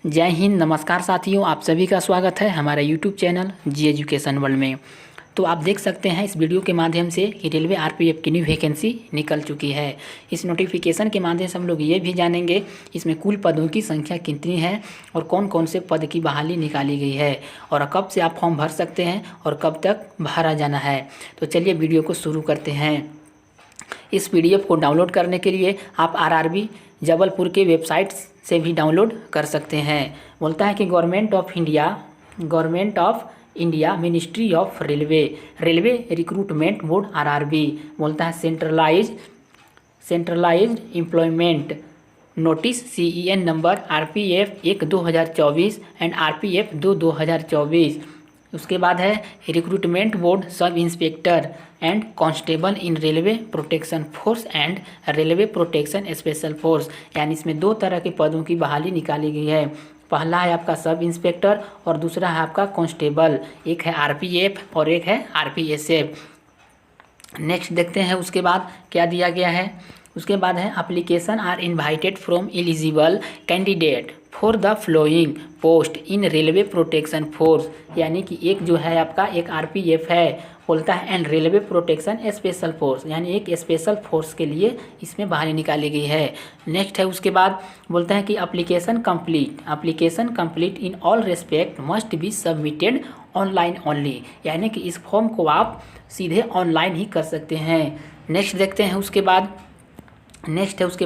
जय हिंद, नमस्कार साथियों। आप सभी का स्वागत है हमारे यूट्यूब चैनल जी एजुकेशन वर्ल्ड में। तो आप देख सकते हैं इस वीडियो के माध्यम से कि रेलवे आरपीएफ की न्यू वैकेंसी निकल चुकी है। इस नोटिफिकेशन के माध्यम से हम लोग ये भी जानेंगे इसमें कुल पदों की संख्या कितनी है और कौन कौन से पद की बहाली निकाली गई है और कब से आप फॉर्म भर सकते हैं और कब तक भरा जाना है। तो चलिए वीडियो को शुरू करते हैं। इस पीडीएफ को डाउनलोड करने के लिए आप आरआरबी जबलपुर के वेबसाइट से भी डाउनलोड कर सकते हैं। बोलता है कि government of India ministry of railway recruitment board RRB बोलता है centralised employment notice CEN number RPF 1/2024 and RPF 2/2024। उसके बाद है recruitment board sub inspector and constable in Railway Protection force and railway protection special force. यानी इसमें दो तरह के पदों की बहाली निकाली गई है। पहला है आपका सब इंस्पेक्टर और दूसरा है आपका कांस्टेबल। एक है RPF और एक है RPSF। नेक्स्ट देखते हैं उसके बाद क्या दिया गया है। उसके बाद है application are invited from eligible candidate for the following post in Railway Protection Force. यानी कि एक जो है आपका एक RPF है बोलता है and railway protection special force, यानी एक स्पेशल फोर्स के लिए इसमें बहाली निकाली गई है। नेक्स्ट है उसके बाद बोलता है कि application complete in all respect must be submitted online only. यानी कि इस फॉर्म को आप सीधे ऑनलाइन ही कर सकते हैं। नेक्स्ट देखते हैं उसके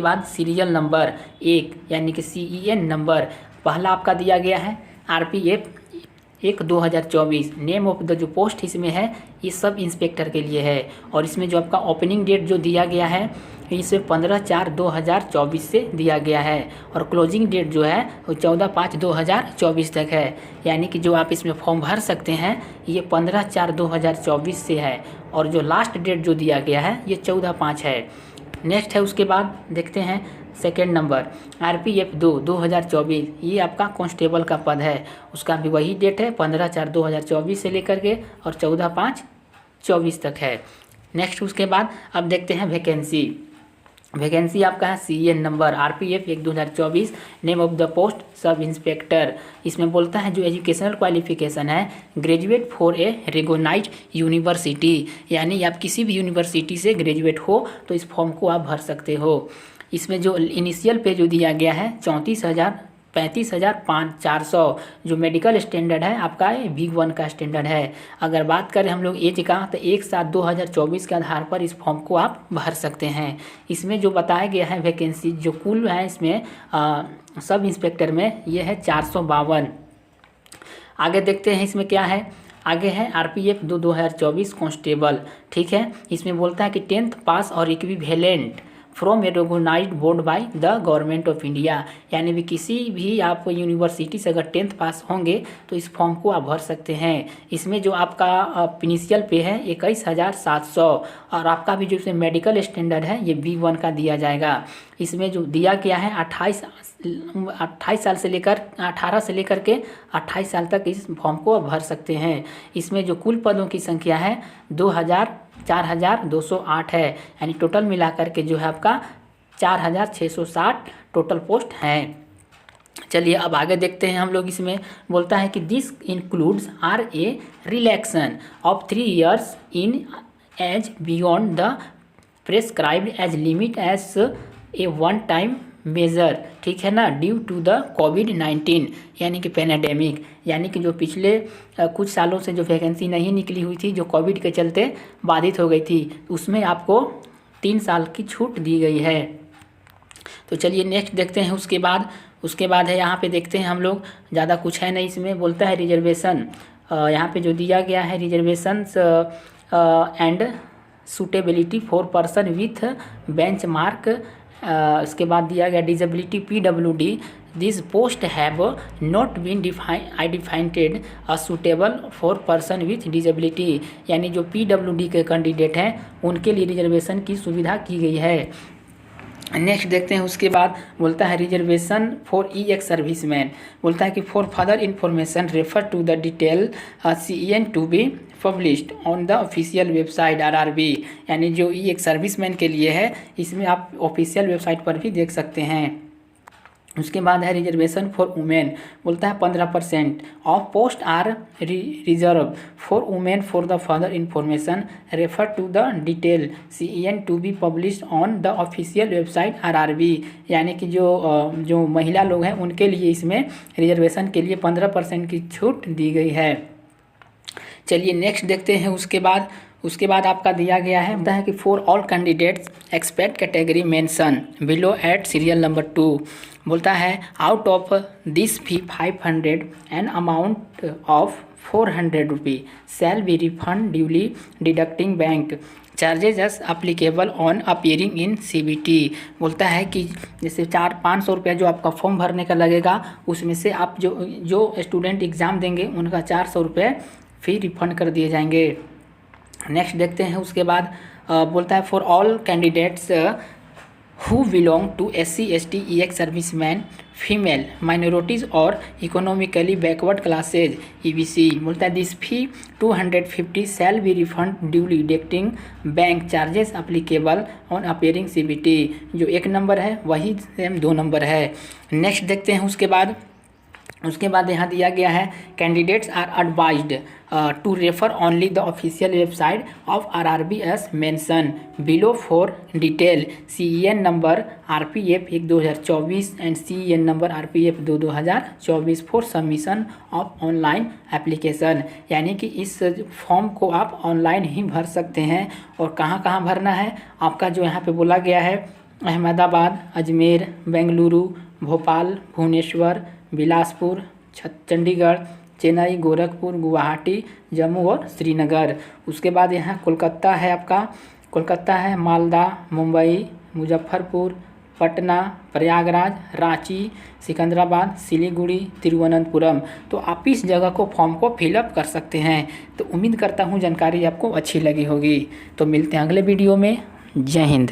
बाद सीरियल नंबर 1 यानी कि CEN नंबर पहला आपका दिया गया है RPF 1/2024। नेम ऑफ द जो पोस्ट इसमें है ये सब इंस्पेक्टर के लिए है और इसमें जो आपका ओपनिंग डेट जो दिया गया है इसे 15/4/2024 से दिया गया है और क्लोजिंग डेट जो है वो 14/5/2024 तक है। यानी कि जो आप इसमें फॉर्म भर सकते हैं ये 15/4/2024 से है और जो लास्ट डेट जो दिया गया है ये 14/5 है। नेक्स्ट है उसके बाद देखते हैं सेकेंड नंबर RPF 2/2024। ये आपका कांस्टेबल का पद है, उसका भी वही डेट है 15/4/2024 से लेकर के और 14/5/24 तक है। नेक्स्ट उसके बाद अब देखते हैं वैकेंसी आपका है CEN number RPF 1/2024। Name of the post sub inspector. इसमें बोलता है जो एजुकेशनल क्वालिफिकेशन है graduate for a recognised university. यानी आप किसी भी यूनिवर्सिटी से ग्रेजुएट हो तो इस फॉर्म को आप भर सकते हो। इसमें जो इनिशियल पे जो दिया गया है 35,400 जो मेडिकल स्टैंडर्ड है आपका B1 का स्टैंडर्ड है। अगर बात करें हम लोग एज का तो 1/7/2024 के आधार पर इस फॉर्म को आप भर सकते हैं। इसमें जो बताया गया है वैकेंसी जो कुल है इसमें सब इंस्पेक्टर में ये है 452। आगे देखते हैं इसमें क्या है। आगे है RPF 2/2024 कांस्टेबल। ठीक है, इसमें बोलता है कि 10th पास और equivalent from a recognised board by the government of India. यानी भी किसी भी आप यूनिवर्सिटी से अगर 10th पास होंगे तो इस फॉर्म को आप भर सकते हैं। इसमें जो आपका इनिशियल पे है 21,700 और आपका भी जो इसमें मेडिकल स्टैंडर्ड है ये B1 का दिया जाएगा। इसमें जो दिया गया है 18 साल से लेकर 18 से लेकर के 28 साल तक इस फॉर्म को भर सकते हैं। इसमें जो कुल पदों की संख्या है 4,208 है। यानी टोटल मिलाकर के जो है आपका 4,660 टोटल पोस्ट हैं। चलिए अब आगे देखते हैं हम लोग। इसमें बोलता है कि this includes are a relaxation of 3 years in age beyond the prescribed age limit as a one time measure. ठीक है ना, ड्यू टू द COVID-19 यानी कि पैंडेमिक। यानी कि जो पिछले कुछ सालों से जो वैकेंसी नहीं निकली हुई थी जो कोविड के चलते बाधित हो गई थी उसमें आपको 3 साल की छूट दी गई है। तो चलिए नेक्स्ट देखते हैं उसके बाद है यहाँ पे देखते हैं हम लोग। ज़्यादा कुछ है नहीं इसमें। बोलता है रिजर्वेशन यहाँ पे जो दिया गया है reservations and suitability for person with benchmark. इसके बाद दिया गया disability PWD। This post have not been डिफाइंटेड suitable for person with disability. यानी जो PWD के कैंडिडेट हैं उनके लिए रिजर्वेशन की सुविधा की गई है। नेक्स्ट देखते हैं उसके बाद बोलता है रिजर्वेशन फॉर EX सर्विसमैन। बोलता है कि for further information refer to the detail CEN to be published on the official website RRB। यानी जो EX सर्विसमैन के लिए है इसमें आप ऑफिशियल वेबसाइट पर भी देख सकते हैं। उसके बाद है रिजर्वेशन फॉर वुमेन, बोलता है 15% of post are reserve for women for the further information refer to the detail CEN to be publish on the official website RRB। यानी कि जो महिला लोग हैं उनके लिए इसमें रिजर्वेशन के लिए 15% की छूट दी गई है। चलिए नेक्स्ट देखते हैं। उसके बाद आपका दिया गया है, बोलता है कि for all candidates expect category mention below at serial number 2, बोलता है out of this fee 500 an amount of 400 rupee shall be refund duly deducting bank charges as applicable on appearing in CBT। बोलता है कि जैसे 400-500 रुपया जो आपका form भरने का लगेगा, उसमें से आप जो स्टूडेंट एग्ज़ाम देंगे उनका 400 रुपये फी रिफंड कर दिए जाएंगे। नेक्स्ट देखते हैं। उसके बाद बोलता है for all candidates who belong to SC ST EX serviceman female minorities और इकोनॉमिकली बैकवर्ड क्लासेज EBC, बोलता है this fee 250 shall be refund duly deducting bank charges applicable on appearing CBT। जो 1 नंबर है वही सेम 2 नंबर है। Next देखते हैं। उसके बाद यहाँ दिया गया है candidates are advised to refer only the official website of RRB as mention below for detail CEN number RPF 1 2024 and CEN number RPF 2 2024 for submission of online application. यानी कि इस फॉर्म को आप ऑनलाइन ही भर सकते हैं। और कहाँ कहाँ भरना है आपका, जो यहाँ पे बोला गया है अहमदाबाद, अजमेर, बेंगलुरु, भोपाल, भुवनेश्वर, बिलासपुर, चंडीगढ़, चेन्नई, गोरखपुर, गुवाहाटी, जम्मू और श्रीनगर। उसके बाद यहाँ कोलकाता है आपका, कोलकाता है, मालदा, मुंबई, मुजफ्फरपुर, पटना, प्रयागराज, रांची, सिकंदराबाद, सिलीगुड़ी, तिरुवनंतपुरम। तो आप इस जगह को फॉर्म को फिलअप कर सकते हैं। तो उम्मीद करता हूँ जानकारी आपको अच्छी लगी होगी। तो मिलते हैं अगले वीडियो में। जय हिंद।